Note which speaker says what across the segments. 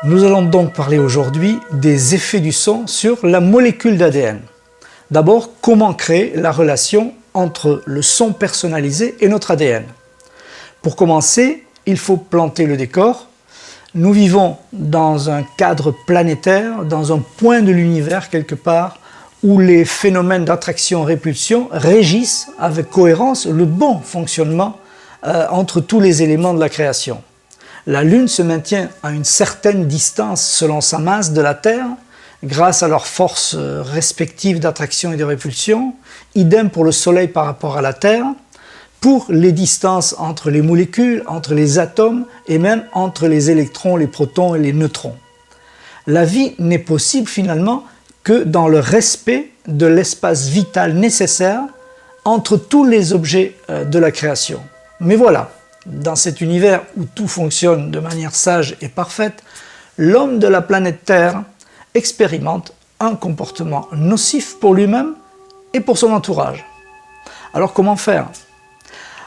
Speaker 1: Nous allons donc parler aujourd'hui des effets du son sur la molécule d'ADN. D'abord, comment créer la relation entre le son personnalisé et notre ADN. Pour commencer, il faut planter le décor. Nous vivons dans un cadre planétaire, dans un point de l'univers quelque part, où les phénomènes d'attraction-répulsion régissent avec cohérence le bon fonctionnement entre tous les éléments de la création. La Lune se maintient à une certaine distance selon sa masse de la Terre, grâce à leurs forces respectives d'attraction et de répulsion. Idem pour le Soleil par rapport à la Terre, pour les distances entre les molécules, entre les atomes et même entre les électrons, les protons et les neutrons. La vie n'est possible finalement que dans le respect de l'espace vital nécessaire entre tous les objets de la création. Mais voilà, dans cet univers où tout fonctionne de manière sage et parfaite, l'homme de la planète Terre expérimente un comportement nocif pour lui-même et pour son entourage. Alors comment faire?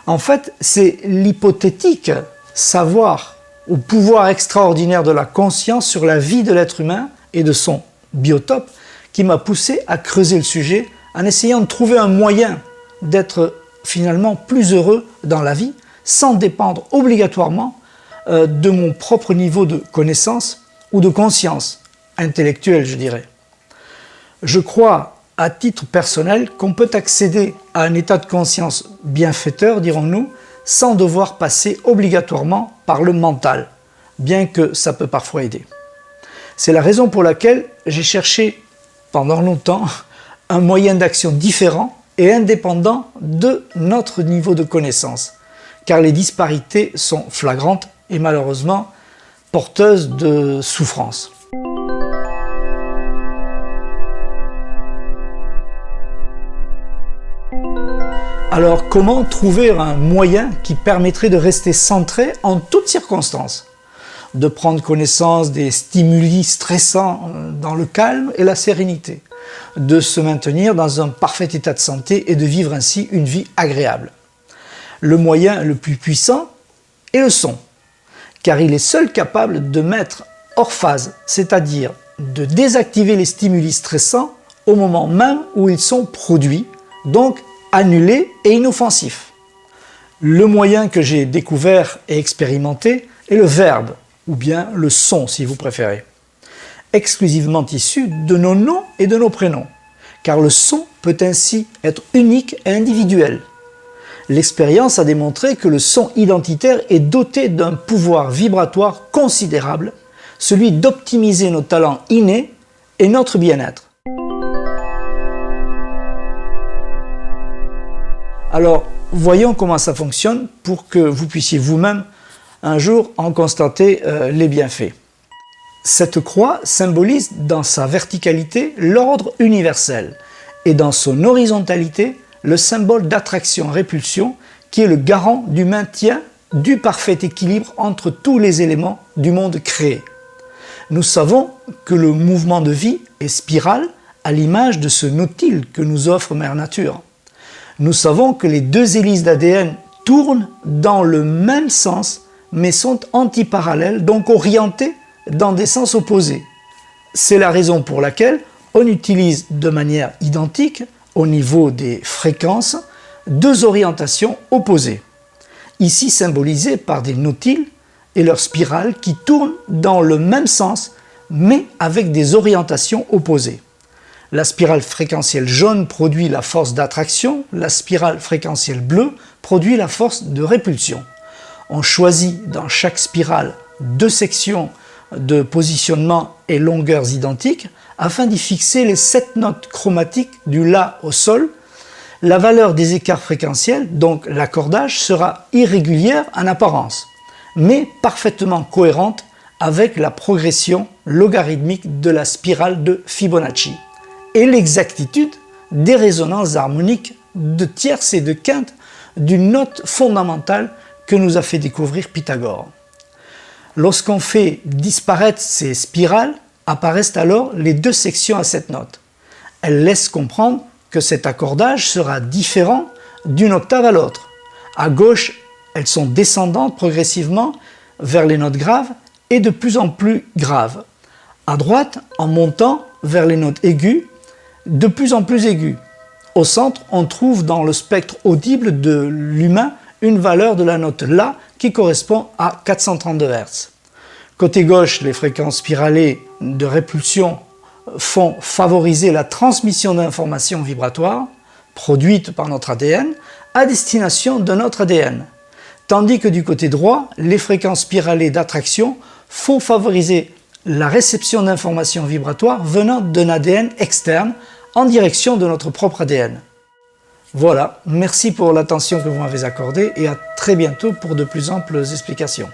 Speaker 1: En fait, c'est l'hypothétique savoir ou pouvoir extraordinaire de la conscience sur la vie de l'être humain et de son biotope qui m'a poussé à creuser le sujet en essayant de trouver un moyen d'être finalement plus heureux dans la vie sans dépendre obligatoirement de mon propre niveau de connaissance ou de conscience intellectuelle, je dirais. Je crois, à titre personnel, qu'on peut accéder à un état de conscience bienfaiteur, dirons-nous, sans devoir passer obligatoirement par le mental, bien que ça peut parfois aider. C'est la raison pour laquelle j'ai cherché pendant longtemps un moyen d'action différent et indépendant de notre niveau de connaissance, car les disparités sont flagrantes et malheureusement porteuses de souffrance. Alors comment trouver un moyen qui permettrait de rester centré en toutes circonstances, de prendre connaissance des stimuli stressants dans le calme et la sérénité, de se maintenir dans un parfait état de santé et de vivre ainsi une vie agréable? Le moyen le plus puissant est le son, car il est seul capable de mettre hors phase, c'est-à-dire de désactiver les stimuli stressants au moment même où ils sont produits, donc annulés et inoffensifs. Le moyen que j'ai découvert et expérimenté est le verbe, ou bien le son si vous préférez, exclusivement issu de nos noms et de nos prénoms, car le son peut ainsi être unique et individuel. L'expérience a démontré que le son identitaire est doté d'un pouvoir vibratoire considérable, celui d'optimiser nos talents innés et notre bien-être. Alors, voyons comment ça fonctionne pour que vous puissiez vous-même un jour en constater les bienfaits. Cette croix symbolise dans sa verticalité l'ordre universel et dans son horizontalité le symbole d'attraction-répulsion qui est le garant du maintien du parfait équilibre entre tous les éléments du monde créé. Nous savons que le mouvement de vie est spiral à l'image de ce nautile que nous offre Mère Nature. Nous savons que les deux hélices d'ADN tournent dans le même sens mais sont antiparallèles, donc orientées dans des sens opposés. C'est la raison pour laquelle on utilise de manière identique, au niveau des fréquences, deux orientations opposées, ici symbolisées par des nautiles et leurs spirales qui tournent dans le même sens, mais avec des orientations opposées. La spirale fréquentielle jaune produit la force d'attraction, la spirale fréquentielle bleue produit la force de répulsion. On choisit dans chaque spirale deux sections de positionnement et longueurs identiques afin d'y fixer les 7 notes chromatiques du La au Sol. La valeur des écarts fréquentiels, donc l'accordage, sera irrégulière en apparence, mais parfaitement cohérente avec la progression logarithmique de la spirale de Fibonacci et l'exactitude des résonances harmoniques de tierces et de quintes d'une note fondamentale que nous a fait découvrir Pythagore. Lorsqu'on fait disparaître ces spirales, apparaissent alors les deux sections à cette note. Elles laissent comprendre que cet accordage sera différent d'une octave à l'autre. À gauche, elles sont descendantes progressivement vers les notes graves est de plus en plus grave. À droite, en montant vers les notes aiguës, de plus en plus aiguës. Au centre, on trouve dans le spectre audible de l'humain une valeur de la note La qui correspond à 432 Hz. Côté gauche, les fréquences spiralées de répulsion font favoriser la transmission d'informations vibratoires produites par notre ADN à destination de notre ADN. Tandis que du côté droit, les fréquences spiralées d'attraction font favoriser la réception d'informations vibratoires venant d'un ADN externe en direction de notre propre ADN. Voilà, merci pour l'attention que vous m'avez accordée et à très bientôt pour de plus amples explications.